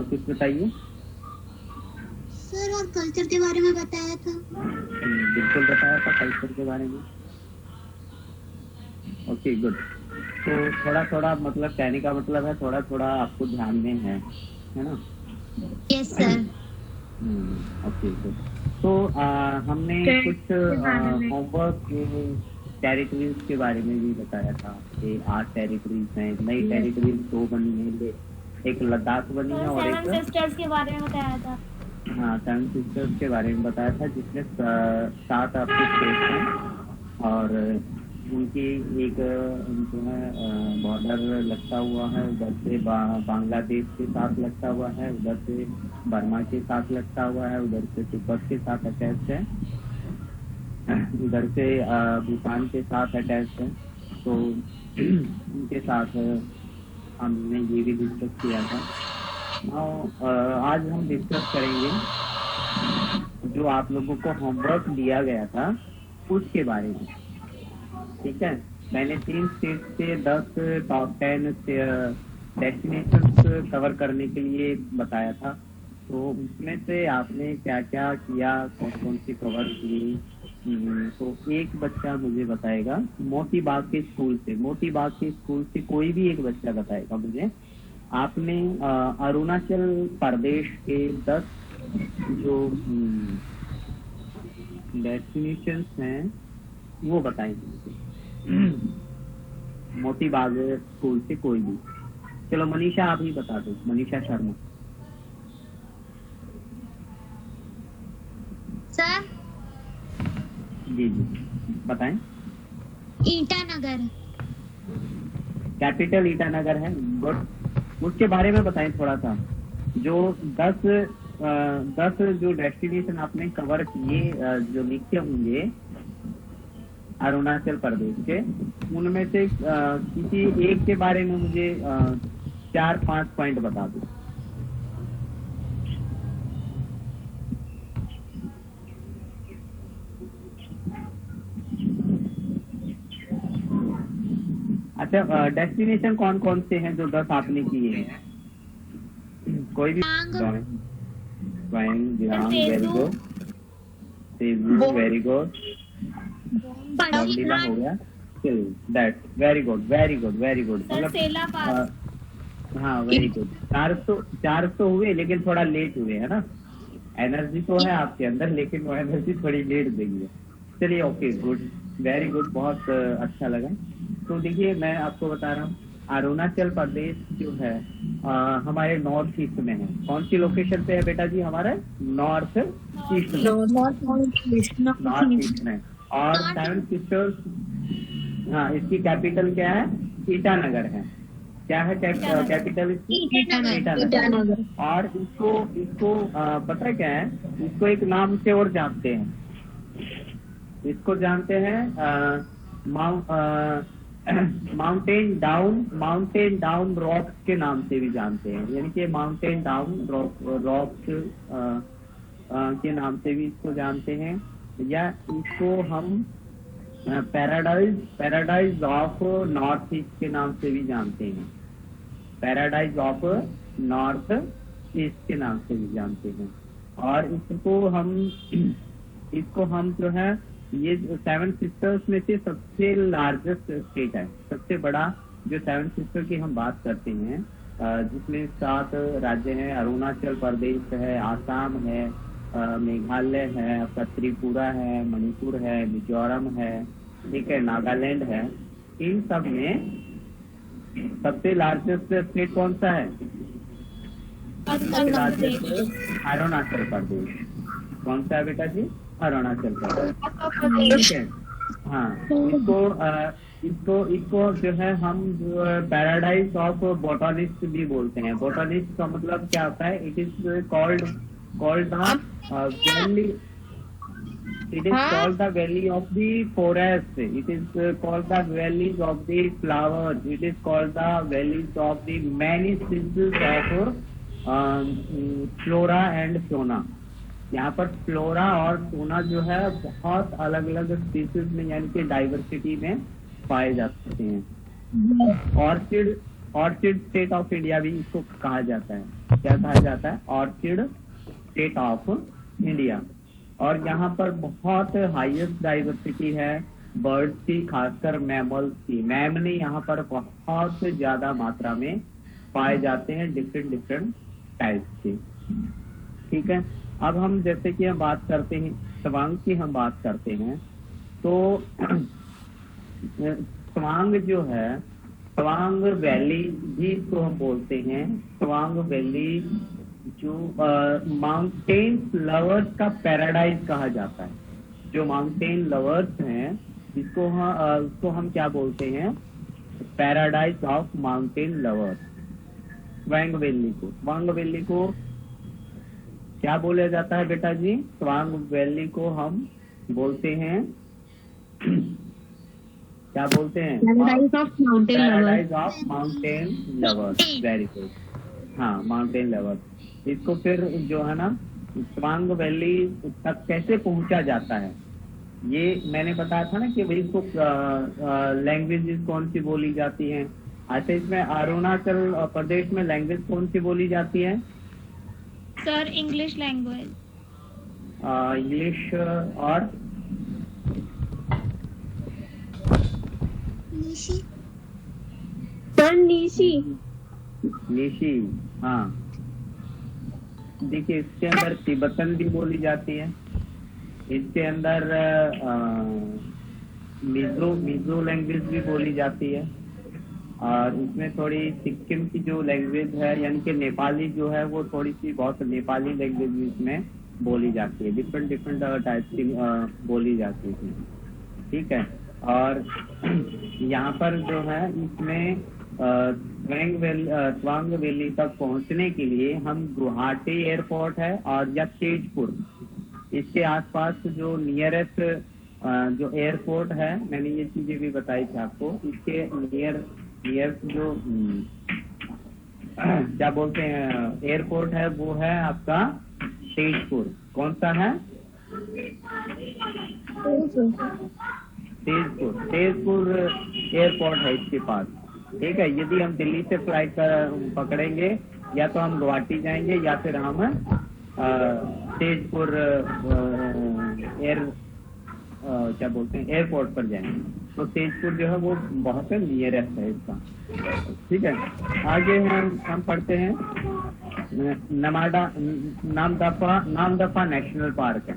और कुछ बताइए। सर और कल्चर के बारे में बताया था। बिल्कुल बताया था कल्चर के बारे में। Okay good. तो थोड़ा थोड़ा मतलब कहने का मतलब है थोड़ा थोड़ा आपको ध्यान में है ना? Yes sir. Okay good. तो हमने कुछ होमवर्क टेरिटरीज के बारे में भी बताया था कि 8 टेरिटरीज हैं, नई टेरिटरीज 2 बनी है, एक लद्दाख बनी है और एक 7 सिस्टर्स के बारे में बताया था। हाँ 7 सिस्टर्स के बारे में बताया था, जिसमें 7 आपके स्टेट हैं और उनकी एक जो है बॉर्डर लगता हुआ है, उधर से बांग्लादेश के साथ लगता हुआ है, उधर से बर्मा के साथ लगता हुआ है, उधर से तिब्बत के साथ अटैच है, उधर से भूटान के साथ अटैच है। तो उनके साथ हमने ये भी डिस्कस किया था। आज हम डिस्कस करेंगे जो आप लोगों को होमवर्क दिया गया था उसके बारे में। ठीक है, मैंने 3 स्टेट से 10 टॉप 10 डेस्टिनेशंस कवर करने के लिए बताया था। तो उसमें से आपने क्या क्या किया, कौन कौन सी कवर की? तो एक बच्चा मुझे बताएगा मोती बाग के स्कूल से, मोती बाग के स्कूल से कोई भी एक बच्चा बताएगा मुझे आपने अरुणाचल प्रदेश के 10 जो डेस्टिनेशंस हैं वो बताएंगे। मोती बाग स्कूल से कोई भी। चलो मनीषा आप ही बता दो, मनीषा शर्मा। सर जी जी बताएं। ईटानगर। कैपिटल ईटानगर है, गुड। उसके बारे में बताएं थोड़ा सा। जो 10 जो डेस्टिनेशन आपने कवर किए जो लिखे होंगे अरुणाचल प्रदेश के, उनमें से किसी एक के बारे में मुझे 4-5 पॉइंट बता दो। अच्छा, डेस्टिनेशन कौन कौन से हैं जो 10 आपने किए हैं? कोई भी। वेरी गुड, वेरी गुड, हो गया। That very good, very good, very good. मतलब हाँ वेरी गुड। 400 हुए लेकिन थोड़ा लेट हुए है ना। एनर्जी तो है आपके अंदर लेकिन वो एनर्जी थोड़ी लेट देगी है। चलिए ओके गुड, वेरी गुड, बहुत अच्छा लगा। तो देखिए मैं आपको बता रहा हूँ अरुणाचल प्रदेश जो है हमारे नॉर्थ ईस्ट में है। कौन सी लोकेशन पे है बेटा जी? हमारे नॉर्थ ईस्ट में। और 7 सिस्टर्स, हाँ इसकी कैपिटल क्या है? ईटानगर है। क्या है कैपिटल इसकी? ईटानगर। और इसको पता है क्या है? इसको एक नाम से और जानते हैं, इसको जानते हैं माउंटेन डाउन रॉक्स के नाम से भी जानते हैं, यानी कि माउंटेन डाउन रॉक्स के नाम से भी इसको जानते हैं, या इसको हम पैराडाइज ऑफ नॉर्थ ईस्ट के नाम से भी जानते हैं। पैराडाइज ऑफ नॉर्थ ईस्ट के नाम से भी जानते हैं। और इसको हम जो है ये 7 सिस्टर्स में से सबसे लार्जेस्ट स्टेट है, सबसे बड़ा जो 7 सिस्टर की हम बात करते हैं जिसमें 7 राज्य हैं। अरुणाचल प्रदेश है, आसाम है, मेघालय है, आपका त्रिपुरा है, मणिपुर है, मिजोरम है, ठीक है, नागालैंड है। इन सब में सबसे लार्जेस्ट स्टेट कौन सा है? अरुणाचल प्रदेश। कौन सा है बेटा जी? अरुणाचल प्रदेश। ठीक है, हाँ इसको जो है हम पैराडाइज ऑफ बोटानिस्ट भी बोलते हैं। बोटानिस्ट का मतलब क्या होता है? It is called valley, it is called the valley of the forest, it is called the valleys of the flowers, it is called the valleys of the many species of flora and fauna। यहाँ पर flora और सोना जो है बहुत अलग अलग species में यानी कि डाइवर्सिटी में पाए जाते हैं। ऑर्चिड स्टेट ऑफ इंडिया भी इसको कहा जाता है। क्या कहा जाता है, ऑर्चिड स्टेट ऑफ इंडिया। और यहाँ पर बहुत हाईएस्ट डाइवर्सिटी है बर्ड्स की, खासकर मैमल्स की। मैमनी यहाँ पर बहुत ज्यादा मात्रा में पाए जाते हैं, डिफरेंट टाइप्स के। ठीक है, अब हम जैसे कि हम बात करते हैं तवांग की, हम बात करते हैं तो तवांग जो है, तवांग वैली भी इसको हम बोलते हैं। तवांग वैली जो माउंटेन लवर्स का पैराडाइज कहा जाता है। जो माउंटेन लवर्स हैं इसको हम क्या बोलते हैं, paradise of mountain lovers. Tawang valley को क्या बोला जाता है बेटा जी? तवांग वैली को हम बोलते हैं क्या बोलते हैं? Paradise of mountain lovers. Paradise of mountain lovers, very good. हाँ, माउंटेन लवर्स। इसको फिर जो है ना तवांग वैली तक कैसे पहुंचा जाता है, ये मैंने बताया था ना कि भाई इसको लैंग्वेजेस कौन सी बोली जाती हैं। अच्छा, इसमें अरुणाचल प्रदेश में लैंग्वेज कौन सी बोली जाती है? Sir English language. इंग्लिश और निशी। सर नीशी। निशी, हाँ। देखिए इसके अंदर तिब्बतन भी बोली जाती है। इसके अंदर मिजो लैंग्वेज भी बोली जाती है। और इसमें थोड़ी सिक्किम की जो लैंग्वेज है, यानी कि नेपाली जो है, वो थोड़ी सी बहुत नेपाली लैंग्वेज भी इसमें बोली जाती है। डिफरेंट टाइप की बोली जाती है। ठीक है, और यहाँ पर जो है इसमें तवांग वैली तक पहुंचने के लिए हम गुवाहाटी एयरपोर्ट है और या तेजपुर, इसके आसपास जो नियरेस्ट जो एयरपोर्ट है, मैंने ये चीजें भी बताई थी आपको। इसके नियर जो क्या बोलते हैं एयरपोर्ट है, वो है आपका तेजपुर। कौन सा है? तेजपुर एयरपोर्ट है इसके पास। ठीक है, यदि हम दिल्ली से फ्लाइट पकड़ेंगे, या तो हम गुवाहाटी जाएंगे या फिर हम तेजपुर क्या बोलते हैं एयरपोर्ट पर जाएंगे। तो तेजपुर जो है वो बहुत नियरेस्ट है इसका। ठीक है, आगे हम पढ़ते हैं नामदफा नेशनल पार्क है।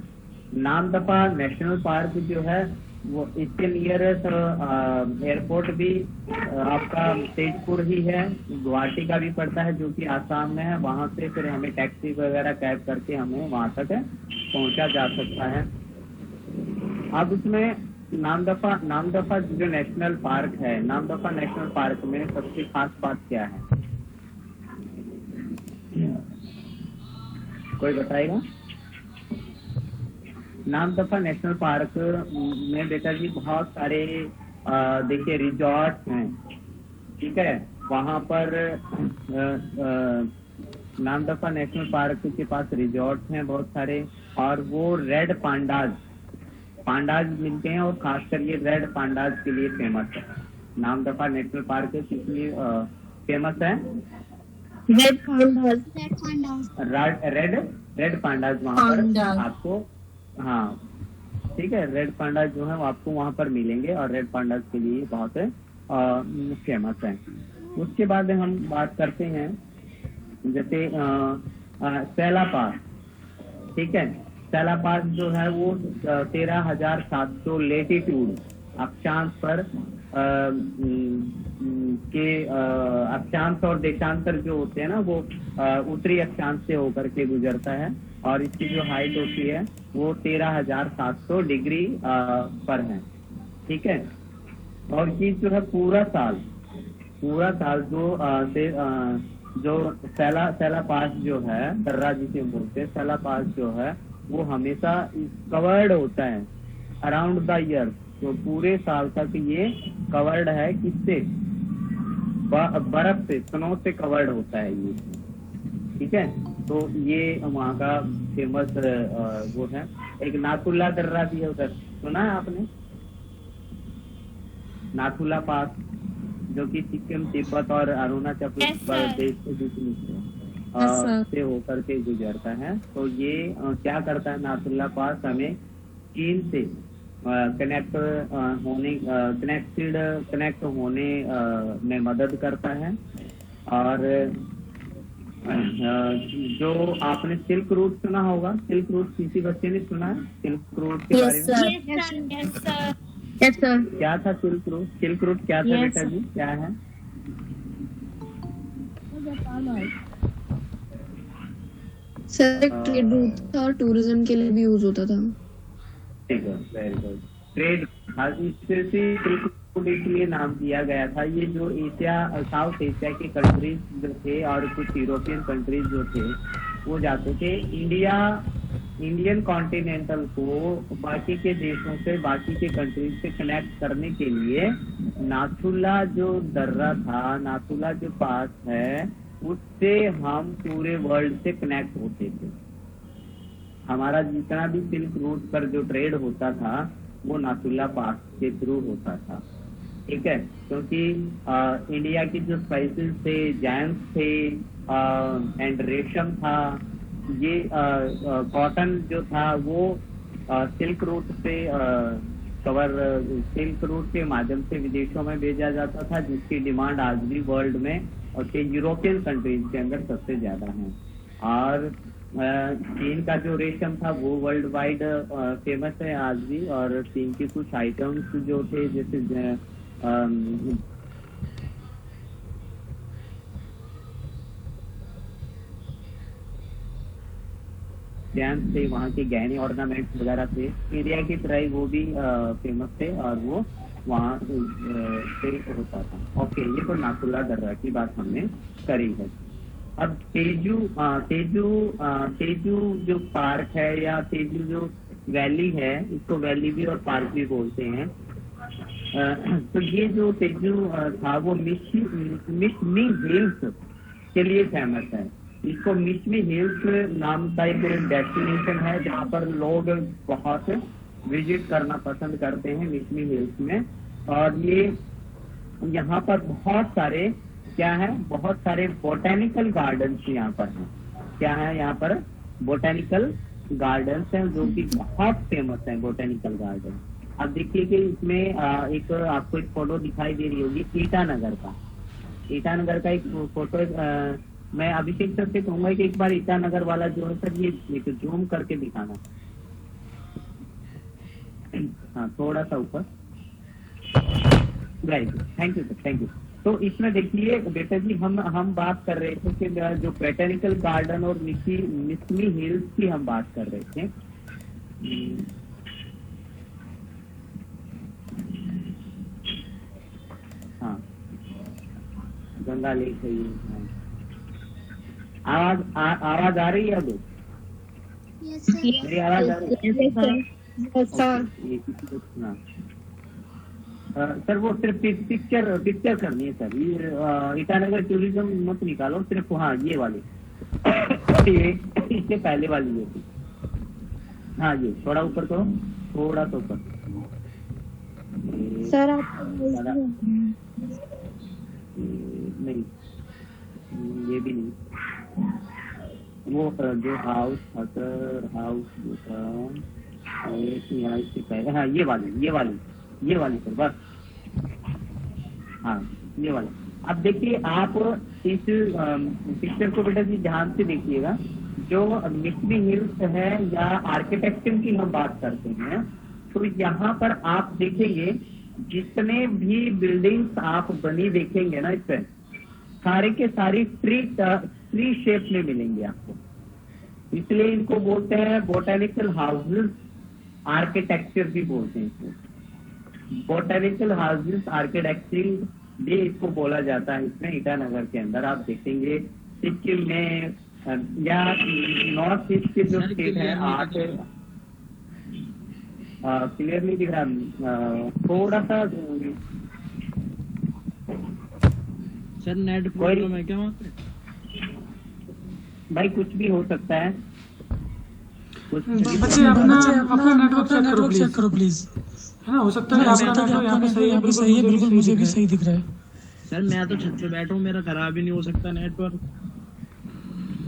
नामदफा नेशनल पार्क जो है वो इसके नियरेस्ट एयरपोर्ट भी आपका तेजपुर ही है। गुवाहाटी का भी पड़ता है जो कि आसाम में है। वहां से फिर हमें टैक्सी वगैरह कैब करके हमें वहां तक पहुंचा जा सकता है। अब उसमें नामदफा जो नेशनल पार्क है, नामदफा नेशनल पार्क में सबसे खास बात क्या है, कोई बताएगा? नामदफा नेशनल पार्क में बेटा जी बहुत सारे देखिए रिजॉर्ट हैं। ठीक है, वहां पर नामदफा नेशनल पार्क के पास रिजॉर्ट हैं बहुत सारे, और वो रेड पांडाज मिलते हैं, और खासकर ये रेड पांडाज के लिए फेमस है। नामदफा नेशनल पार्क किस लिए फेमस है? Red pandas. रेड पांडाज वहाँ पर आपको, हाँ ठीक है, रेड पांडाज जो है वो आपको वहाँ पर मिलेंगे, और रेड पांडाज के लिए बहुत फेमस है। उसके बाद हम बात करते हैं जैसे सैला पास। ठीक है, सैला पास जो है वो 13,700 लेटीट्यूड अक्षांश पर के अक्षांश और देशांतर जो होते हैं ना, वो उत्तरी अक्षांश से होकर के गुजरता है, और इसकी जो हाइट होती है वो 13,700 डिग्री पर है। ठीक है, और ये जो है पूरा साल जो सैला पास जो है, दर्रा जिसे बोलते हैं, सैला पास जो है वो हमेशा कवर्ड होता है अराउंड द ईयर। तो पूरे साल तक ये कवर्ड है किससे? बर्फ से, स्नो से कवर्ड होता है ये। ठीक है, तो ये वहाँ का फेमस वो है। एक नाथुला दर्रा भी है उधर, सुना है आपने? नाथुला पास जो कि सिक्किम, तिब्बत और अरुणाचल प्रदेश के बीच में है। से होकर के गुजरता है। तो ये क्या करता है, नाथुल्ला पास हमें चीन से कनेक्ट होने में मदद करता है। और जो आपने सिल्क रूट सुना होगा, सिल्क रूट किसी बच्चे ने सुना है सिल्क रूट के बारे में? Yes, sir. Yes, sir. Yes, sir. क्या था सिल्क रूट? सिल्क रूट क्या था बेटा जी, क्या है? सर एक ट्रेड रूट था और टूरिज्म के लिए भी यूज होता था। ठीक है, वेरी गुड। ट्रेड, हाँ, इससे सिल्क रूट इसलिए नाम दिया गया था। ये जो एशिया, साउथ एशिया के कंट्रीज जो थे और कुछ यूरोपियन कंट्रीज जो थे वो जाते थे इंडियन कॉन्टिनेंटल को बाकी के देशों से, बाकी के कंट्रीज से कनेक्ट करने के लिए नाथुला जो दर्रा था, नाथुला जो पास है, उससे हम पूरे वर्ल्ड से कनेक्ट होते थे। हमारा जितना भी सिल्क रूट पर जो ट्रेड होता था वो नाथुला पास के थ्रू होता था। ठीक है, क्योंकि इंडिया की जो स्पाइसेस थे, जैम्स थे एंड रेशम था, ये कॉटन जो था वो सिल्क रूट से सिल्क रूट के माध्यम से विदेशों में भेजा जाता था, जिसकी डिमांड आज भी वर्ल्ड में और के यूरोपियन कंट्रीज के अंदर सबसे ज्यादा है। और चीन का जो रेशम था वो वर्ल्ड वाइड फेमस है आज भी। और चीन के कुछ आइटम्स जो थे, जैसे जैम्स थे, वहाँ के गहने ऑर्नामेंट्स वगैरह थे, एरिया की तरह वो भी फेमस थे और वो वहाँ से होता था। ओके, ये तो नाथुला दर्रा की बात हमने करी है। अब तेजू जो पार्क है या तेजू जो वैली है, इसको वैली भी और पार्क भी बोलते हैं। तो ये जो तेजू था वो मिशमी हिल्स के लिए फेमस है। इसको मिशमी हिल्स नाम का एक डेस्टिनेशन है जहाँ पर लोग बहुत विजिट करना पसंद करते हैं, मिशमी हिल्स में। और ये यहाँ पर बहुत सारे क्या है, बहुत सारे बोटेनिकल गार्डन्स यहाँ पर हैं। क्या है यहाँ पर? बोटेनिकल गार्डन्स हैं जो कि बहुत फेमस हैं, बोटेनिकल गार्डन। अब देखिए कि इसमें एक आपको एक फोटो दिखाई दे रही होगी ईटानगर का एक फोटो। मैं अभिषेक सर से कहूंगा कि एक बार ईटानगर वाला जो है सर, ये एक जूम करके दिखाना। हाँ, थोड़ा सा ऊपर। Right, thank you sir, thank you. तो इसमें देखिए बेटा जी, हम बात कर रहे थे कि जो बोटेनिकल गार्डन और मिशमी हिल्स की हम बात कर रहे थे। हाँ, गंगा लेक है ये। आवाज आ रही है अब? Yes sir. मेरी आवाज आ रही है? Yes, sir. ये किसी को सुना सर, वो सिर्फ पिक्चर करनी है सर। ये ईटानगर टूरिज्म मत निकालो, सिर्फ हाँ ये वाली इससे पहले वाली ये थी। हाँ, ये थोड़ा ऊपर करो, थोड़ा सा ऊपर। सर नहीं, ये भी नहीं। वो जो हाउस जो था यहाँ इससे पहले, हाँ ये वाली सर, बस। हाँ, ये वाली। अब देखिए आप इस पिक्चर को बेटा जी ध्यान से देखिएगा। जो मिशमी हिल्स है या आर्किटेक्चर की हम बात करते हैं, तो यहाँ पर आप देखेंगे जितने भी बिल्डिंग्स आप बनी देखेंगे ना, इस पर सारे के सारी ट्री शेप में मिलेंगे आपको। इसलिए इनको बोलते हैं बोटेनिकल हाउसेस आर्किटेक्चर भी बोलते हैं इसको। बोटेनिकल हाउसेस आर्किटेक्चर भी इसको बोला जाता है। इसमें ईटानगर के अंदर आप देखेंगे सिक्किम में या नॉर्थ ईस्ट के जो स्टेट है, 8 क्लियर नहीं दिख रहा, थोड़ा सा सर नेट प्रॉब्लम है क्या वहाँ पे? भाई कुछ भी हो सकता है। बच्चे अपना नेटवर्क चेक करो प्लीज। है ना, हो सकता है आपका यहाँ पे सही है, बिल्कुल मुझे भी सही दिख रहा है। सर मैं तो छत पे बैठा हूँ, मेरा खराब ही नहीं हो सकता नेटवर्क।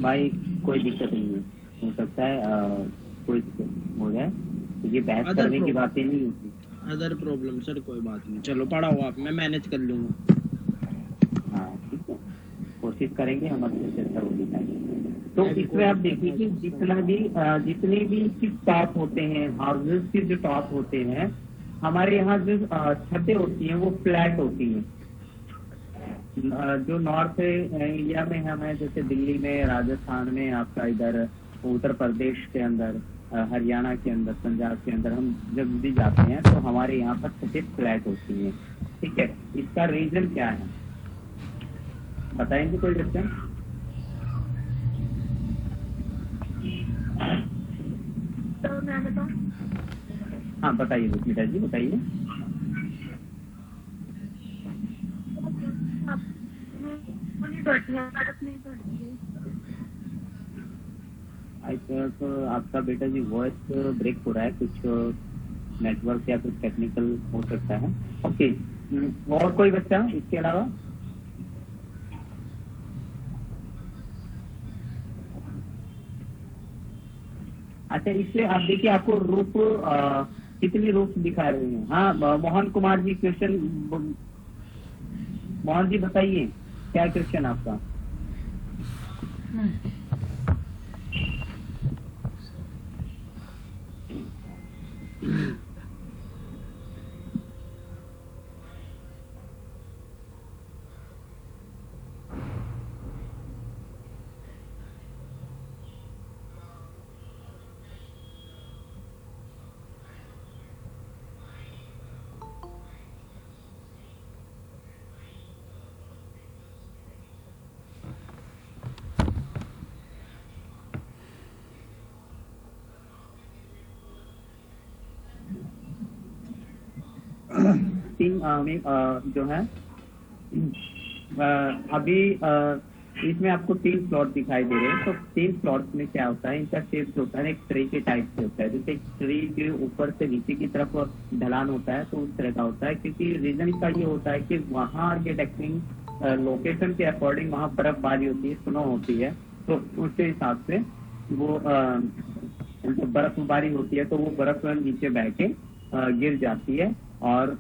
भाई कोई दिक्कत नहीं है, हो सकता है कोई हो जाए, क्योंकि बहस Other करने की problem. बातें नहीं होती। अदर प्रॉब्लम सर, कोई बात नहीं, चलो पढ़ाओ आप, मैं मैनेज कर लूंगा। हाँ ठीक है, कोशिश करेंगे हम अच्छे से अच्छा वो दिखाएंगे। तो इसमें आप देखिए कि जितने भी टॉप होते हैं, हाउसेस के जो टॉप होते हैं, हमारे यहाँ जो छतें होती हैं वो फ्लैट होती हैं। जो नॉर्थ इंडिया में हमें, जैसे दिल्ली में, राजस्थान में, आपका इधर उत्तर प्रदेश के अंदर, हरियाणा के अंदर, पंजाब के अंदर हम जब भी जाते हैं तो हमारे यहाँ पर छतें फ्लैट होती हैं। ठीक है, इसका रीजन क्या है बताएंगे कोई बच्चा? तो मैं बताऊं? हाँ बताइए बेटा जी, बताइए। वो नहीं बढ़ती है, बर्फ नहीं बढ़ती है। तो आपका बेटा जी वॉइस ब्रेक हो रहा है, कुछ नेटवर्क या कुछ टेक्निकल हो सकता है। ओके, और कोई बच्चा इसके अलावा? अच्छा, इससे आप देखिए आपको रूप कितनी रूप दिखा रहे हैं। हाँ मोहन कुमार जी, क्वेश्चन मोहन जी बताइए, क्या क्वेश्चन आपका? तीन में जो है अभी इसमें आपको 3 स्लॉट दिखाई दे रहे हैं। तो 3 स्लॉट्स में क्या होता है, इनका शेप जो होता है एक ट्री के टाइप से होता है। जैसे एक ट्री के ऊपर से नीचे की तरफ ढलान होता है, तो उस तरह का होता है। क्योंकि रीजन इसका ये होता है कि वहाँ ये डेक्टिंग लोकेशन के अकॉर्डिंग वहाँ बर्फबारी होती है, स्नो होती है, तो उसके हिसाब से वो बर्फबारी होती है तो वो बर्फ नीचे बह के गिर जाती है, और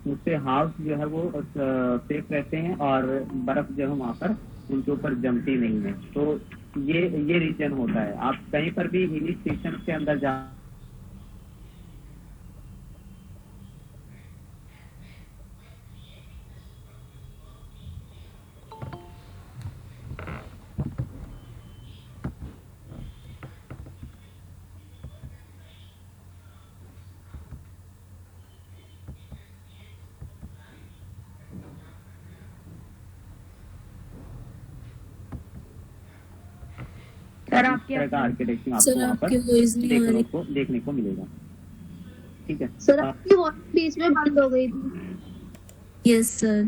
उससे हाउस जो है वो सेफ रहते हैं, और बर्फ जो है वहाँ पर उनके ऊपर जमती नहीं है। तो ये रीजन होता है। आप कहीं पर भी हिल स्टेशन के अंदर जा सर इस आपकी तरह का आर्किटेक्चर आपको सर वहाँ पर आपकी वॉइस नहीं आ रही। देखने को मिलेगा। ठीक है सर आपकी वॉइस बीच में बंद हो गई थी। Yes sir.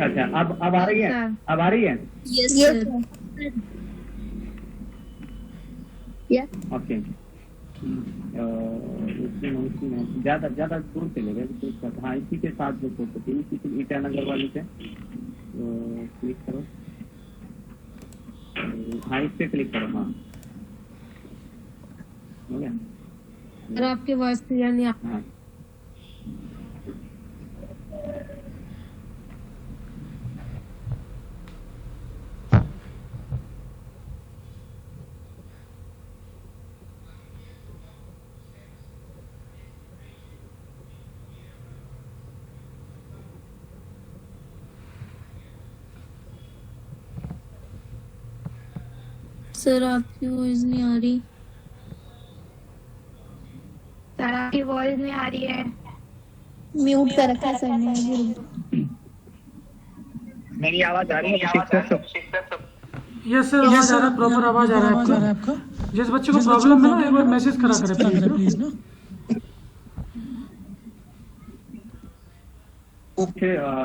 अच्छा, अब आ रही है? सर। अब आ रही है? Yes yes sir. Sir. Yes okay. ज्यादा दूर चलेगा। हाँ, इसी के साथ जो प्रॉपर्टी, इसी के ईटानगर वाले से क्लिक करो। हाँ, इस पे क्लिक करो। हाँ, हो गया। सर आपकी वॉइस क्लियर नहीं आ हाँ, सर आपकी वॉइस नहीं आ रही। सर आपकी वॉइस नहीं आ रही है। म्यूट कर रखा है सर ने अभी। मेरी आवाज आ रही है? यस सर, आवाज आ रहा है, प्रॉपर आवाज आ रहा है आपका। जिस बच्चे को प्रॉब्लम है ना, एक बार मैसेज करा करें प्लीज ना। कुछ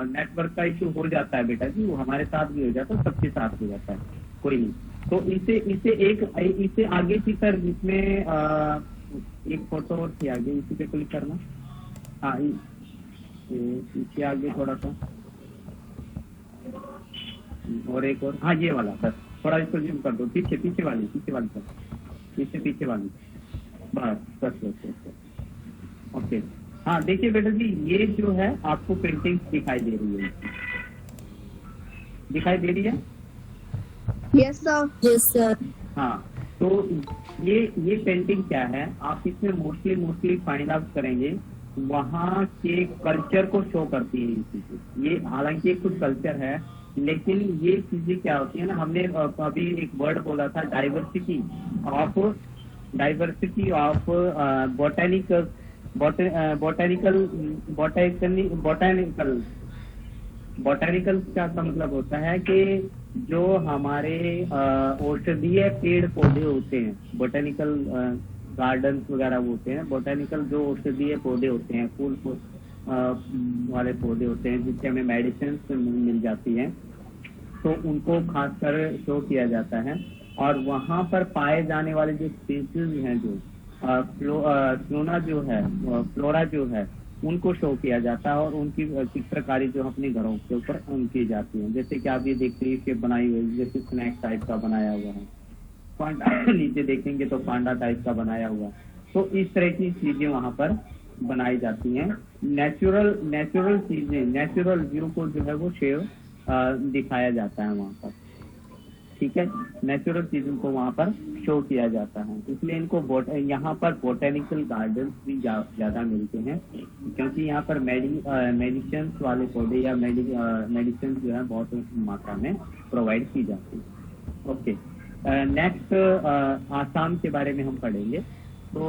नेटवर्क का इशू हो जाता है बेटा जी, वो हमारे साथ भी हो जाता है, सबके साथ हो जाता है, कोई नहीं। तो इसे आगे की सर, जिसमें एक फोटो और थी आगे, इसी पे क्लिक करना। हाँ, इसे आगे थोड़ा सा और एक और, हाँ ये वाला बस, थोड़ा इसको जूम कर दो, पीछे पीछे वाली सर, पीछे वाली, बस। ओके, हाँ देखिए बेटा जी, ये जो है आपको पेंटिंग दिखाई दे रही है, यस सर। हाँ, तो ये पेंटिंग क्या है, आप इसमें मोस्टली फाइंड आउट करेंगे वहाँ के कल्चर को शो करती है ये चीजें। ये हालांकि कुछ कल्चर है, लेकिन ये चीजें क्या होती है ना, हमने अभी एक वर्ड बोला था, डाइवर्सिटी ऑफ बोटेनिकल का मतलब होता है कि जो हमारे औषधीय पेड़ पौधे होते हैं, बोटेनिकल गार्डन वगैरह होते हैं, बोटेनिकल जो औषधीय पौधे होते हैं, फूल वाले पौधे होते हैं जिससे हमें मेडिसिन मिल जाती है, तो उनको खासकर शो किया जाता है। और वहाँ पर पाए जाने वाले जो स्पीसीज हैं, जो फ्लोरा जो है उनको शो किया जाता है, और उनकी चित्रकारी जो अपने घरों के ऊपर की जाती है। जैसे कि आप ये देखते हैं कि बनाई हुई, जैसे स्नैक टाइप का बनाया हुआ है, पांडा नीचे देखेंगे तो पांडा टाइप का बनाया हुआ, तो इस तरह की चीजें वहाँ पर बनाई जाती हैं। नेचुरल चीजें, नेचुरल व्यू को जो है वो शेव दिखाया जाता है वहाँ पर, ठीक है, नेचुरल चीजों को वहाँ पर शो किया जाता है। इसलिए इनको यहाँ पर बोटेनिकल गार्डन्स भी ज्यादा मिलते हैं, क्योंकि यहाँ पर मेडिसिन वाले पौधे या मेडिसिन जो है बहुत मात्रा में प्रोवाइड की जाती है। ओके, नेक्स्ट आसाम के बारे में हम पढ़ेंगे। तो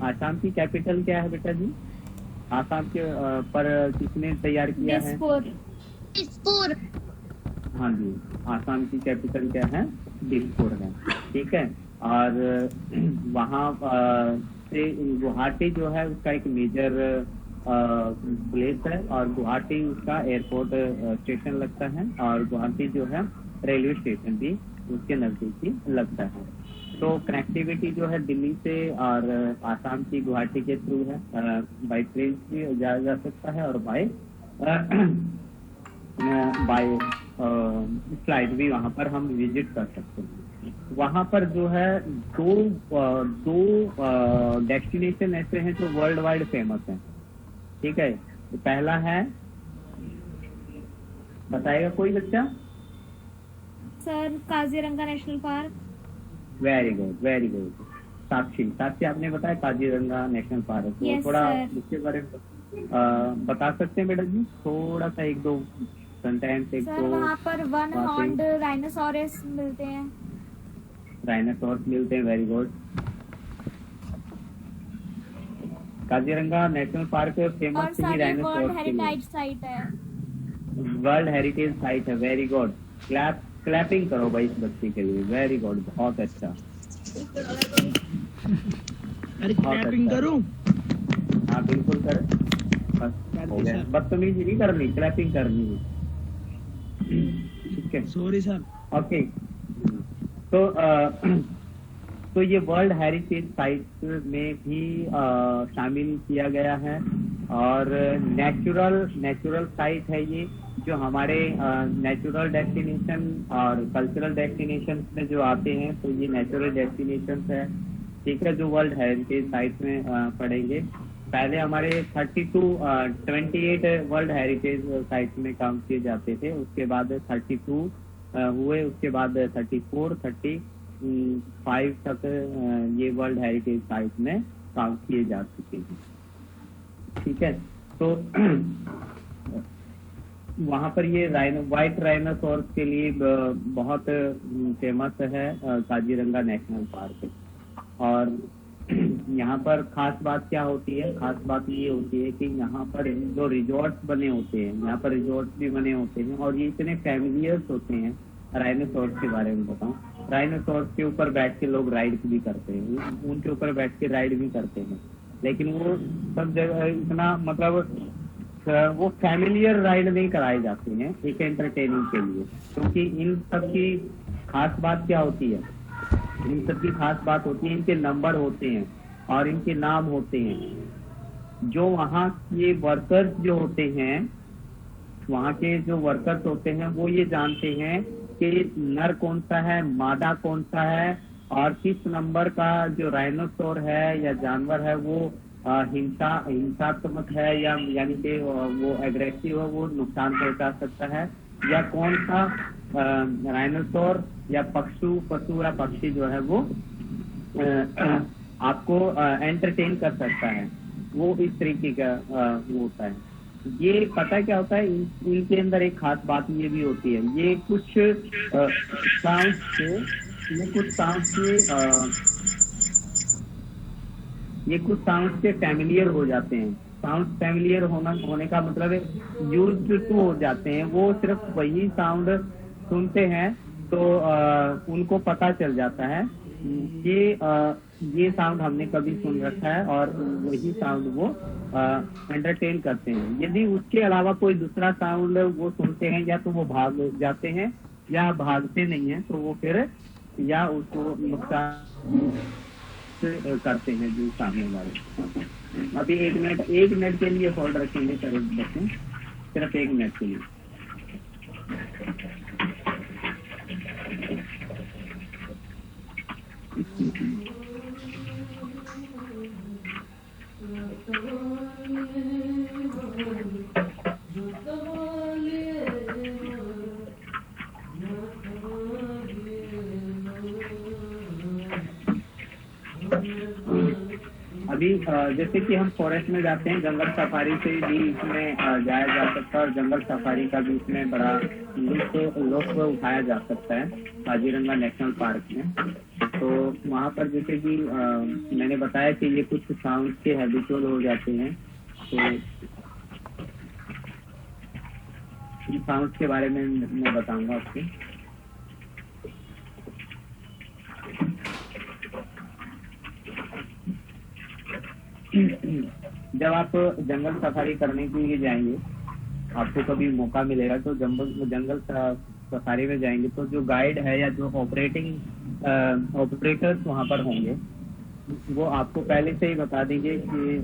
आसाम की कैपिटल क्या है बेटा जी? आसाम के पर किसने तैयार किया है? दिसपुर। हाँ जी, आसाम की कैपिटल क्या है? दिसपुर है, ठीक है। और वहाँ से गुवाहाटी जो है उसका एक मेजर प्लेस है, और गुवाहाटी उसका एयरपोर्ट स्टेशन लगता है, और गुवाहाटी जो है रेलवे स्टेशन भी उसके नजदीक ही लगता है। तो कनेक्टिविटी जो है दिल्ली से और आसाम की गुवाहाटी के थ्रू है, बाई ट्रेन भी जाया जा सकता है, और बाय फ्लाइट भी वहाँ पर हम विजिट कर सकते हैं। वहाँ पर जो है दो डेस्टिनेशन ऐसे हैं जो वर्ल्ड वाइड फेमस हैं, ठीक है। तो पहला है, बताएगा कोई बच्चा? Sir Kaziranga national park. Very good. Sakshi आपने बताया काजीरंगा नेशनल पार्क, तो yes, थोड़ा sir. इसके बारे में बता सकते हैं बेटा जी? थोड़ा सा एक दो सेंटेंस, सर वहाँ पर वन हॉर्न्ड राइनोसोरस मिलते हैं। राइनोसोरस मिलते हैं, very good. Kaziranga national park और फेमस सर ही वर्ल्ड राइनोसोरस के लिए। हेरिटेज साइट है। वर्ल्ड हेरिटेज साइट है, वेरी गुड। क्लैपिंग करो भाई इस बच्चे के लिए, वेरी गुड, बहुत अच्छा। अरे क्लैपिंग करूं? हाँ बिल्कुल कर, बस हो गया, बदतमीजी नहीं करनी, क्लैपिंग करनी है, ठीक है। Sorry sir. ओके, तो ये वर्ल्ड हेरिटेज साइट में भी शामिल किया गया है, और नेचुरल साइट है ये, जो हमारे नेचुरल डेस्टिनेशन और कल्चरल डेस्टिनेशन में जो आते हैं, तो ये नेचुरल डेस्टिनेशन है, ठीक है, जो वर्ल्ड हेरिटेज साइट में पड़ेंगे। पहले हमारे 28 वर्ल्ड हेरिटेज साइट में काम किए जाते थे, उसके बाद 32 हुए, उसके बाद 34, 35 तक ये वर्ल्ड हेरिटेज साइट में काम किए जा चुके हैं, ठीक है। तो वहाँ पर ये व्हाइट राइनोसोरस के लिए बहुत फेमस है काजीरंगा नेशनल पार्क। और यहाँ पर खास बात क्या होती है? खास बात ये होती है कि यहाँ पर जो रिजॉर्ट्स बने होते हैं, यहाँ पर रिजॉर्ट्स भी बने होते हैं, और ये इतने फैमिलियर्स होते हैं। राइनोसोरस के बारे में बताऊं, राइनोसोरस के ऊपर बैठ के लोग राइड भी करते हैं, उनके ऊपर बैठ के राइड भी करते हैं, लेकिन वो सब जगह इतना मतलब वो फैमिलियर राइड नहीं कराए जाते हैं एक एंटरटेनिंग के लिए, क्योंकि इन सब की खास बात क्या होती है? इन सब की खास बात होती है इनके नंबर होते हैं और इनके नाम होते हैं। जो वहाँ के वर्कर्स जो होते हैं, वहाँ के जो वर्कर्स होते हैं, वो ये जानते हैं कि नर कौन सा है, मादा कौन सा है, और किस नंबर का जो राइनोसोर है या जानवर है वो हिंसात्मक है या यानी कि वो एग्रेसिव है, वो नुकसान पहुंचा सकता है, या कौन सा राइनोसोर या पशु या पक्षी जो है वो आपको एंटरटेन कर सकता है, वो इस तरीके का वो होता है। ये पता क्या होता है, इनके अंदर एक खास बात ये भी होती है, ये कुछ साउंड से फैमिलियर हो जाते हैं। साउंड फैमिलियर होने का मतलब है यूज्ड टू हो जाते हैं, वो सिर्फ वही साउंड सुनते हैं तो उनको पता चल जाता है ये साउंड हमने कभी सुन रखा है और वही साउंड वो एंटरटेन करते हैं। यदि उसके अलावा कोई दूसरा साउंड वो सुनते हैं या तो वो भाग जाते हैं या भागते नहीं है, तो वो फिर या उसको नुकसान करते हैं जो सामने वाले। अभी 1 मिनट के लिए होल्ड रखेंगे सिर्फ 1 मिनट के लिए। अभी जैसे कि हम फॉरेस्ट में जाते हैं, जंगल सफारी से भी इसमें जाया जा सकता है और जंगल सफारी का भी इसमें बड़ा लुत्फ उठाया जा सकता है काजीरंगा नेशनल पार्क में। तो वहाँ पर जैसे कि मैंने बताया कि ये कुछ साउंड के हैबिचुअल हो जाते हैं, तो इन साउंड के बारे में मैं बताऊंगा आपको। जब आप जंगल सफारी करने के लिए जाएंगे, आपको कभी मौका मिलेगा तो जंगल सफारी में जाएंगे तो जो गाइड है या जो ऑपरेटर्स वहाँ पर होंगे वो आपको पहले से ही बता देंगे कि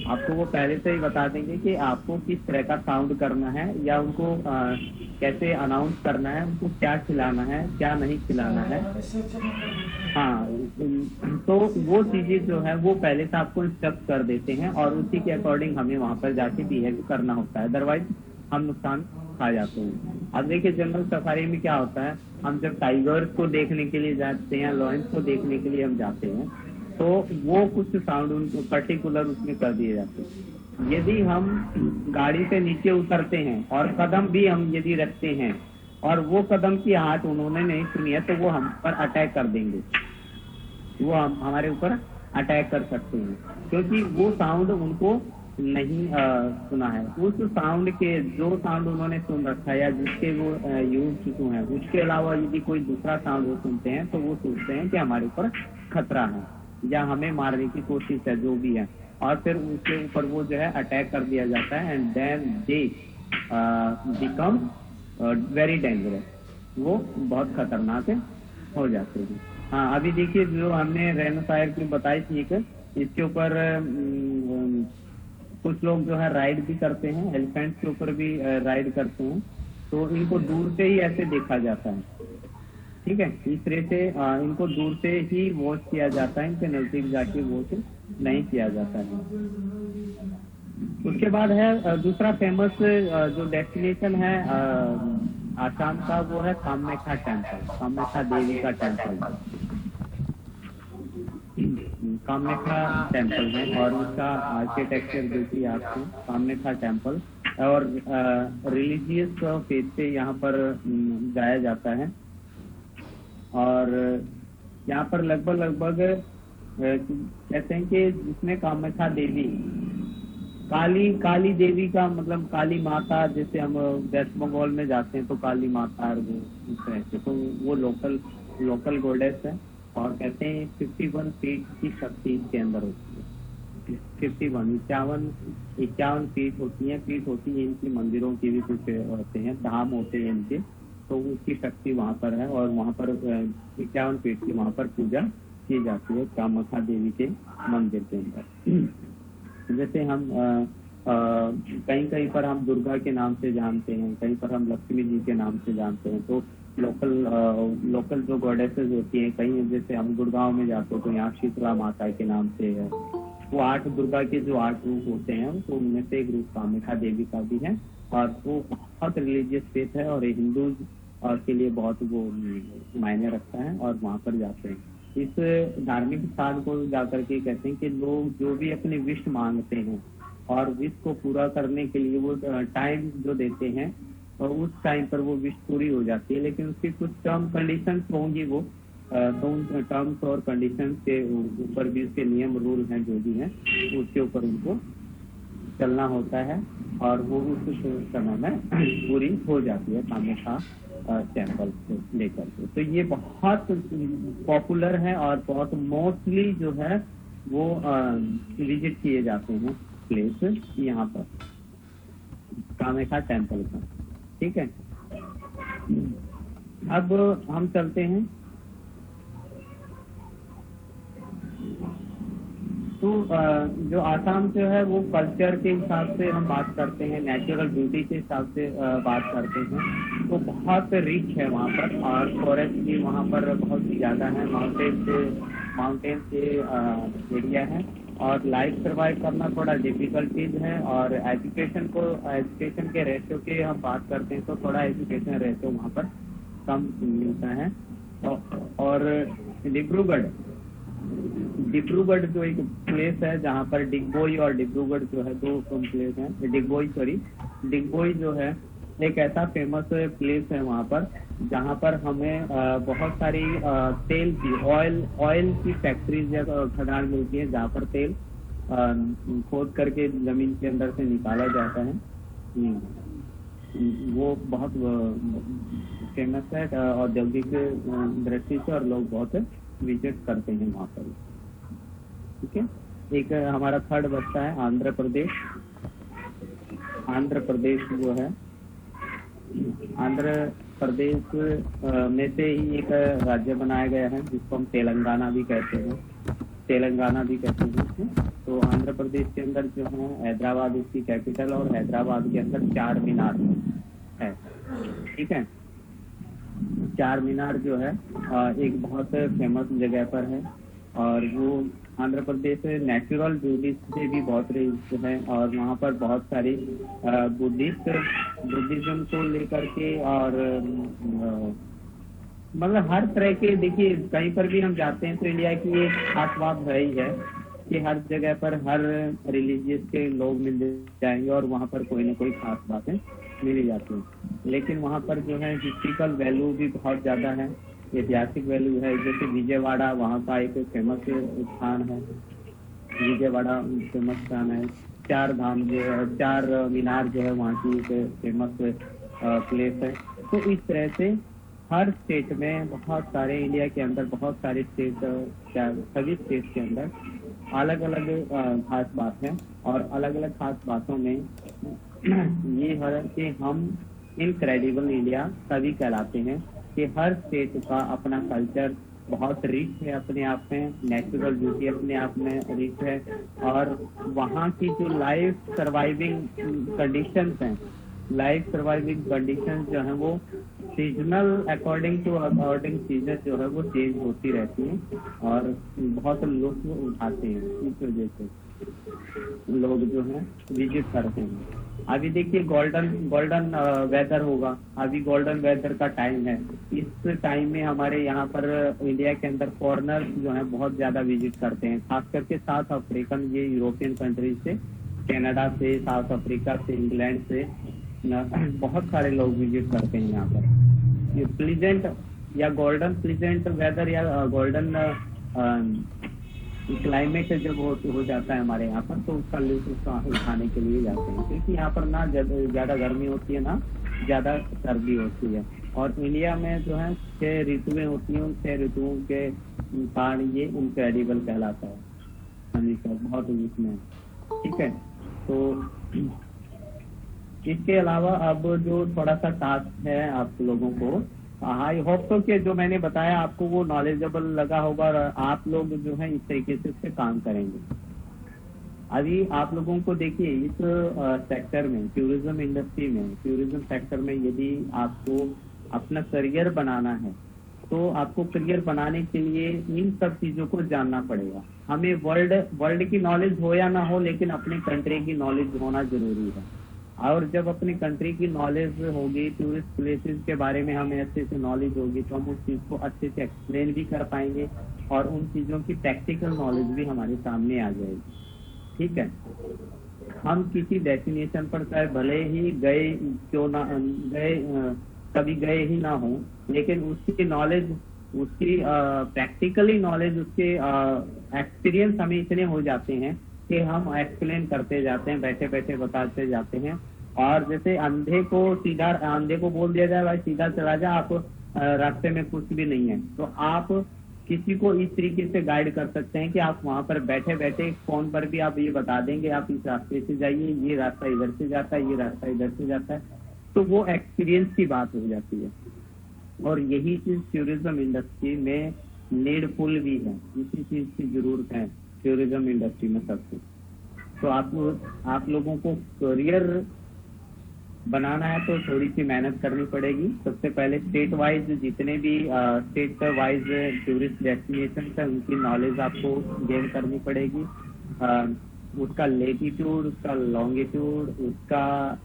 आपको वो पहले से ही बता देंगे कि आपको किस तरह का साउंड करना है या उनको कैसे अनाउंस करना है, उनको क्या खिलाना है क्या नहीं खिलाना है। हाँ, तो वो चीजें जो है वो पहले से आपको इंस्ट्रक्ट कर देते हैं और उसी के अकॉर्डिंग हमें वहाँ पर जाके बिहेव करना होता है, अदरवाइज हम नुकसान खा जाते हैं। अब देखिए जंगल सफारी में क्या होता है, हम जब टाइगर्स को देखने के लिए जाते हैं, लॉयंस को देखने के लिए हम जाते हैं, तो वो कुछ साउंड उनको पर्टिकुलर उसमें कर दिए जाते हैं। यदि हम गाड़ी से नीचे उतरते हैं और कदम भी हम यदि रखते हैं और वो कदम की आहट उन्होंने नहीं सुनी है, तो वो हम पर अटैक कर देंगे, वो हमारे ऊपर अटैक कर सकते हैं, क्योंकि वो साउंड उनको नहीं सुना है। उस साउंड के जो साउंड उन्होंने सुन रखा है या जिसके वो यूज है, उसके अलावा यदि कोई दूसरा साउंड वो सुनते हैं तो वो सोचते हैं कि हमारे ऊपर खतरा है या हमें मारने की कोशिश है, जो भी है, और फिर उसके ऊपर वो जो है अटैक कर दिया जाता है and then they become very dangerous, वो बहुत खतरनाक हो जाते हैं। हाँ, अभी देखिए जो हमने राइनोसॉर की बताई थी, इसके ऊपर कुछ लोग जो है राइड भी करते हैं, एलिफेंट के ऊपर भी राइड करते हैं, तो इनको दूर से ही ऐसे देखा जाता है, ठीक है। इस तरह से इनको दूर से ही वॉच किया जाता है, इनके नजदीक जाके वॉच नहीं किया जाता है। उसके बाद है दूसरा फेमस जो डेस्टिनेशन है आसाम का, वो है कामाख्या टेम्पल, कामाख्या देवी का टेम्पल, कामाख्या टेम्पल है और उसका आर्किटेक्चर देखिए आपको, कामाख्या टेम्पल, और रिलीजियस फेथ से यहाँ पर जाया जाता है। और यहाँ पर लगभग कहते हैं कि जिसमें कामाख्या देवी काली देवी का मतलब काली माता, जैसे हम वेस्ट बंगाल में जाते हैं तो काली माता और वो इस तरह से, तो वो लोकल गॉडेस है और कहते हैं 51 फीट की शक्ति इसके अंदर होती है। 51 फीट होती है इनकी, मंदिरों की भी कुछ होते हैं, धाम होते हैं इनके, तो उसकी शक्ति वहाँ पर है और वहाँ पर 51 फीट की वहाँ पर पूजा की जाती है कामाख्या देवी के मंदिर के अंदर। जैसे हम कहीं कहीं पर हम दुर्गा के नाम से जानते हैं, कहीं पर हम लक्ष्मी जी के नाम से जानते हैं। तो लोकल जो गॉडेसेस होती हैं, कहीं जैसे हम गुड़गांव में जाते हैं तो यहाँ शीतला माता के नाम से है। वो 8 दुर्गा के जो 8 रूप होते हैं तो उनमें से एक रूप कामाख्या देवी का भी है, और वो बहुत रिलीजियस फेथ है और हिंदू के लिए बहुत वो मायने रखता है, और वहाँ पर जाते हैं। इस धार्मिक स्थान को जाकर के कहते हैं कि लोग जो भी अपने विश मांगते हैं और विश को पूरा करने के लिए वो टाइम जो देते हैं, और उस टाइम पर वो विश पूरी हो जाती है, लेकिन उसकी कुछ टर्म कंडीशंस होंगी। वो तो उन टर्म्स और कंडीशंस के ऊपर भी उसके नियम रूल हैं जो भी हैं, उसके ऊपर उनको चलना होता है, और वो उस समय में पूरी हो जाती है कामाख्या टेम्पल से लेकर के। तो ये बहुत पॉपुलर है और बहुत मोस्टली जो है वो विजिट किए जाते हैं प्लेस यहाँ पर कामाख्या टेम्पल का। ठीक है, अब हम चलते हैं। तो जो आसाम जो है वो कल्चर के हिसाब से हम बात करते हैं, नेचुरल ब्यूटी के हिसाब से बात करते हैं, तो बहुत रिच है वहाँ पर, और फॉरेस्ट भी वहाँ पर बहुत ज्यादा है, माउंटेन से एरिया है, और लाइफ सर्वाइव करना थोड़ा डिफिकल्ट चीज है। और एजुकेशन के रेशियो की हम बात करते हैं तो थोड़ा एजुकेशन रेशियो वहाँ पर कम मिलता है। और डिब्रूगढ़ जो एक प्लेस है जहाँ पर डिगबोई और डिब्रूगढ़ जो है दो प्लेस है। डिगबोई जो है एक ऐसा फेमस प्लेस है वहाँ पर जहाँ पर हमें बहुत सारी तेल की ऑयल की फैक्ट्रीज या खदान मिलती है, जहाँ पर तेल खोद करके जमीन के अंदर से निकाला जाता है। वो बहुत फेमस है औद्योगिक दृष्टि से, और लोग बहुत विजिट करते हैं वहाँ पर। ठीक है, एक हमारा थर्ड बचता है आंध्र प्रदेश जो है, आंध्र प्रदेश में से ही एक राज्य बनाया गया है जिसको हम तेलंगाना भी कहते हैं। तो आंध्र प्रदेश के अंदर जो है हैदराबाद उसकी कैपिटल, और हैदराबाद के अंदर 4 मीनार है। ठीक है, 4 मीनार जो है एक बहुत फेमस जगह पर है, और वो आंध्र प्रदेश नेचुरल ब्यूटी से भी बहुत रिच है, और वहाँ पर बहुत सारी बुद्धिज्म को लेकर के, और मतलब हर तरह के, देखिए कहीं पर भी हम जाते हैं तो इंडिया की एक खास बात है ही है कि हर जगह पर हर रिलीजियस के लोग मिल जाएंगे, और वहाँ पर कोई ना कोई खास बातें मिली जाती हैं। लेकिन वहाँ पर जो है हिस्ट्रिकल वैल्यू भी बहुत ज्यादा है, ऐतिहासिक वैल्यू है। जैसे विजयवाड़ा वहाँ का एक फेमस स्थान है, चार धाम जो है, 4 मीनार जो है वहाँ की एक फेमस प्लेस है। तो इस तरह से हर स्टेट में बहुत सारे, इंडिया के अंदर बहुत सारे स्टेट, सभी स्टेट के अंदर अलग अलग खास बात है, और अलग अलग खास बातों में ये है कि हम इनक्रेडिबल इंडिया तभी कहलाते हैं कि हर स्टेट का अपना कल्चर बहुत रिच है अपने आप में, नेचुरल ब्यूटी अपने आप में रिच है, और वहाँ की जो लाइफ सर्वाइविंग कंडीशंस जो है वो सीजनल अकॉर्डिंग सीजन जो है वो चेंज होती रहती है, और बहुत लुत्फ उठाते हैं। इस वजह से लोग जो है विजिट करते हैं। अभी देखिए गोल्डन वेदर होगा, अभी गोल्डन वेदर का टाइम है। इस टाइम में हमारे यहाँ पर इंडिया के अंदर फॉरेनर्स जो है बहुत ज्यादा विजिट करते हैं, खास करके साउथ अफ्रीकन, ये यूरोपियन कंट्रीज से, कनाडा से, साउथ अफ्रीका से, इंग्लैंड से बहुत सारे लोग विजिट करते हैं यहाँ पर। ये प्लीजेंट या गोल्डन प्लीजेंट वेदर या गोल्डन क्लाइमेट जब हो जाता है हमारे यहाँ पर, तो उसका लुत्फ उठाने के लिए जाते हैं, क्योंकि यहाँ पर ना ज्यादा गर्मी होती है ना ज्यादा सर्दी होती है। और इंडिया में जो है 6 ऋतुएं होती हैं, उन 6 ऋतुओं के कारण ये इनक्रेडिबल कहलाता है। हाँ जी सर, बहुत इसमें। ठीक है, तो इसके अलावा अब जो थोड़ा सा टास्क है आप लोगों को, आई होप तो कि जो मैंने बताया आपको वो नॉलेजेबल लगा होगा, और आप लोग जो है इस तरीके से काम करेंगे। अभी आप लोगों को देखिए इस सेक्टर में, टूरिज्म इंडस्ट्री में, टूरिज्म सेक्टर में यदि आपको अपना करियर बनाना है तो आपको करियर बनाने के लिए इन सब चीजों को जानना पड़ेगा। हमें वर्ल्ड की नॉलेज हो या ना हो, लेकिन अपनी कंट्री की नॉलेज होना जरूरी है। और जब अपनी कंट्री की नॉलेज होगी, टूरिस्ट प्लेसेस के बारे में हमें अच्छे से नॉलेज होगी, तो हम उस चीज को अच्छे से एक्सप्लेन भी कर पाएंगे और उन चीजों की प्रैक्टिकल नॉलेज भी हमारे सामने आ जाएगी। ठीक है, हम किसी डेस्टिनेशन पर चाहे भले ही गए क्यों ना गए, कभी गए ही ना हो, लेकिन उसकी नॉलेज, उसकी प्रैक्टिकली नॉलेज, उसके एक्सपीरियंस हमें इतने हो जाते हैं कि हम एक्सप्लेन करते जाते हैं, बैठे बैठे बताते जाते हैं। और जैसे अंधे को बोल दिया जाए भाई सीधा चला जा, आप रास्ते में कुछ भी नहीं है, तो आप किसी को इस तरीके से गाइड कर सकते हैं कि आप वहां पर बैठे बैठे फोन पर भी आप ये बता देंगे आप इस रास्ते से जाइए, ये रास्ता इधर से जाता है, ये रास्ता इधर से जाता है। तो वो एक्सपीरियंस की बात हो जाती है और यही चीज टूरिज्म इंडस्ट्री में नीडफुल भी है, इसी चीज की जरूरत है टूरिज्म इंडस्ट्री में सबसे। तो आप लोगों को करियर बनाना है तो थोड़ी सी मेहनत करनी पड़ेगी। सबसे पहले स्टेट वाइज जितने भी स्टेट वाइज टूरिस्ट डेस्टिनेशन है उनकी नॉलेज आपको गेन करनी पड़ेगी। उसका लेटीट्यूड, उसका लॉन्गिट्यूड, उसका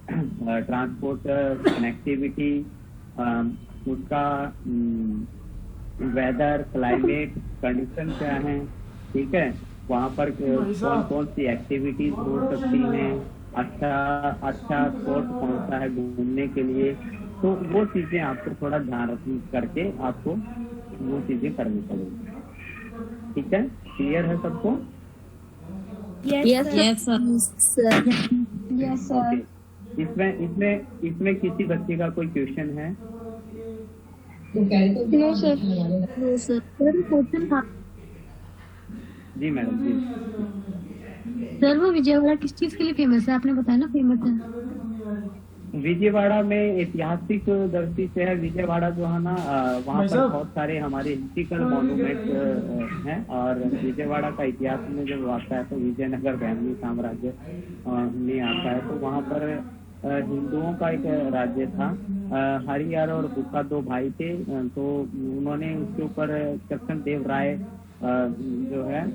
ट्रांसपोर्ट कनेक्टिविटी, उसका वेदर, क्लाइमेट कंडीशन क्या है, ठीक है, वहाँ पर कौन कौन सी एक्टिविटीज हो सकती हैं, अच्छा स्पॉट कौन सा है घूमने के लिए, तो वो चीजें आपको थोड़ा ध्यान रख करके आपको वो चीजें करनी पड़ेगी। ठीक है, क्लियर है सबको? Yes, sir. Yes, sir. इसमें किसी बच्चे का कोई क्वेश्चन है? No, sir. No, sir. Sir question था। जी मैडम जी। सर वो विजयवाड़ा किस चीज के लिए फेमस है? आपने बताया ना फेमस है। विजयवाड़ा में ऐतिहासिक दृष्टि से है। विजयवाड़ा जो है ना, वहाँ पर बहुत सारे हमारे हिस्टोरिकल मॉन्यूमेंट हैं और विजयवाड़ा का इतिहास में जब आता है तो विजयनगर फैमिली साम्राज्य में आता है। तो वहाँ पर हिंदुओं का एक राज्य था। हरिहर और बुक्का दो भाई थे, तो उन्होंने उसके ऊपर कृष्ण देव राय जो है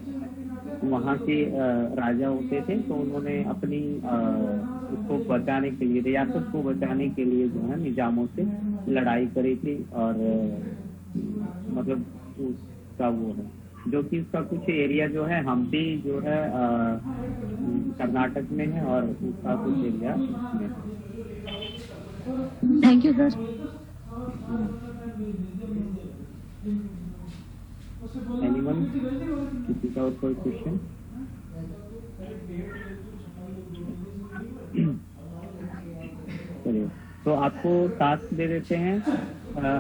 वहाँ के राजा होते थे, तो उन्होंने अपनी उसको बचाने के लिए, रियासत को बचाने के लिए जो है निजामों से लड़ाई करी थी। और मतलब उसका वो है जो कि उसका कुछ एरिया जो है हम्पी जो है कर्नाटक में है और उसका कुछ एरिया में। Thank you sir. एनीवन, किसी का और कोई क्वेश्चन? चलिए, तो आपको टास्क दे देते हैं।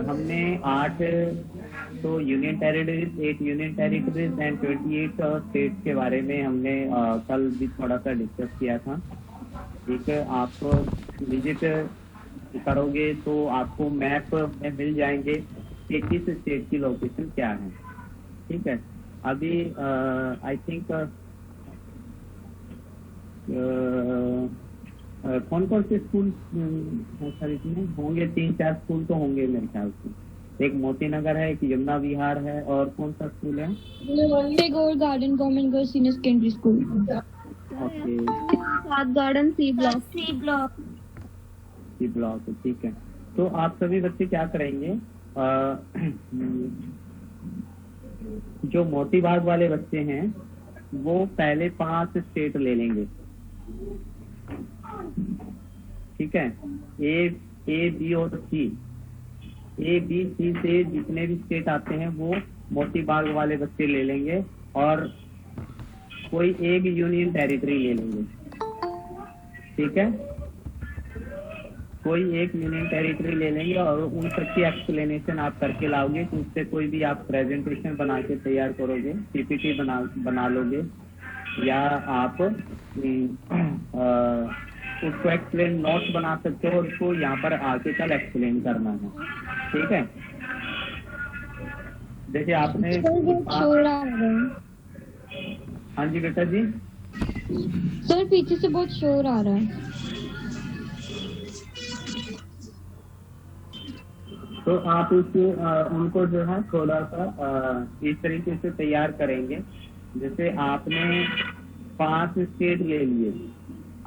हमने 8 तो union territories, 8 union territories and 28 states के बारे में हमने कल भी थोड़ा सा डिस्कस किया था। ठीक है, आप विजिट करोगे तो आपको मैप में मिल जाएंगे कि किस स्टेट की लोकेशन क्या है। ठीक है, अभी आई थिंक कौन कौन से स्कूल सर इसमें होंगे? 3-4 स्कूल तो होंगे मेरे ख्याल से। एक मोती नगर है, एक यमुना विहार है, और कौन सा स्कूल है? Tagore garden government girls senior secondary school. Okay, सात garden C block. C block, ठीक है। तो आप सभी बच्चे क्या करेंगे, जो मोती बाग वाले बच्चे हैं वो पहले 5 स्टेट ले लेंगे। ठीक है, ए बी और सी, ए बी सी से जितने भी स्टेट आते हैं वो मोती बाग वाले बच्चे ले लेंगे और कोई एक यूनियन टेरिटरी ले लेंगे। ठीक है, कोई एक यूनियन टेरिटरी ले लेंगे और उन सबकी एक्सप्लेनेशन आप करके लाओगे। तो उससे कोई भी आप प्रेजेंटेशन बना के तैयार करोगे, पीपीटी बना लोगे, या आप उसको एक्सप्लेन नोट्स बना सकते हो और उसको यहाँ पर आके कल एक्सप्लेन करना है। ठीक है, जैसे आपने हाँ जी बेटा जी, सर पीछे से बहुत शोर आ रहा है। तो आप उनको जो है थोड़ा सा इस तरीके से तैयार करेंगे। जैसे आपने 5 स्टेट ले लिए,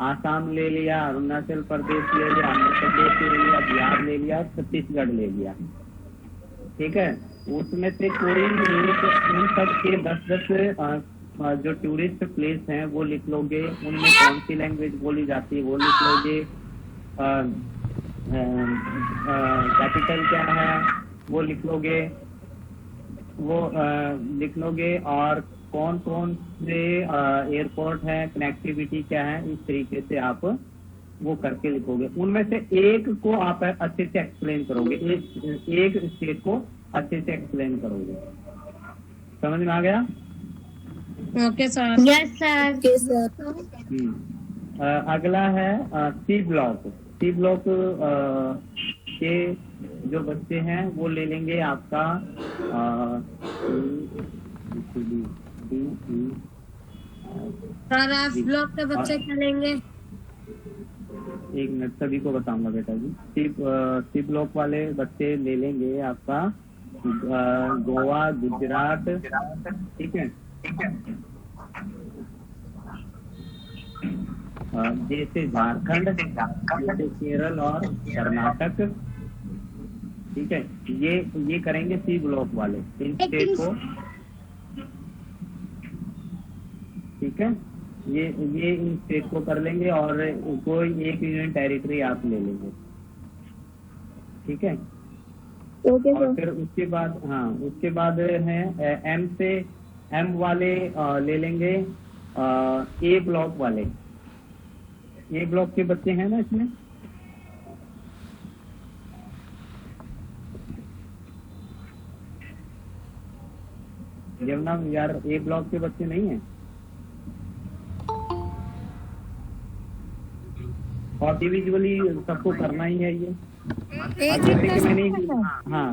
आसाम ले लिया, अरुणाचल प्रदेश ले लिया, आंध्र प्रदेश ले लिया, बिहार ले लिया, छत्तीसगढ़ ले लिया, ठीक है। उसमें से कोई इन सब के 10-10 जो टूरिस्ट प्लेस हैं वो लिख लोगे, उनमें कौन सी लैंग्वेज बोली जाती है वो लिख लोगे, कैपिटल क्या है वो लिख लोगे, और कौन कौन से एयरपोर्ट है, कनेक्टिविटी क्या है, इस तरीके से आप वो करके लिखोगे। उनमें से एक को आप अच्छे से एक्सप्लेन करोगे, एक स्टेट को अच्छे से एक्सप्लेन करोगे। समझ में आ गया? Okay sir. Yes sir. अगला है सी ब्लॉक। सी ब्लॉक के जो बच्चे हैं वो ले लेंगे आपका सर आप ब्लॉक के बच्चे क्या लेंगे? एक मिनट, सभी को बताऊंगा बेटा जी। सी ब्लॉक वाले बच्चे ले लेंगे आपका गोवा, गुजरात, ठीक है, जैसे झारखंड, जैसे केरल और कर्नाटक, ठीक है। ये करेंगे सी ब्लॉक वाले इन स्टेट को, ठीक है। ये इन स्टेट को कर लेंगे और कोई एक यूनियन टेरिटरी आप ले लेंगे, ठीक है। और फिर उसके बाद है एम वाले ले लेंगे ए ब्लॉक वाले। ए ब्लॉक के बच्चे हैं ना इसमें? जमुना यार, ए ब्लॉक के बच्चे नहीं है? और इंडिविजुअली सबको करना ही है ये। एक मैंने हाँ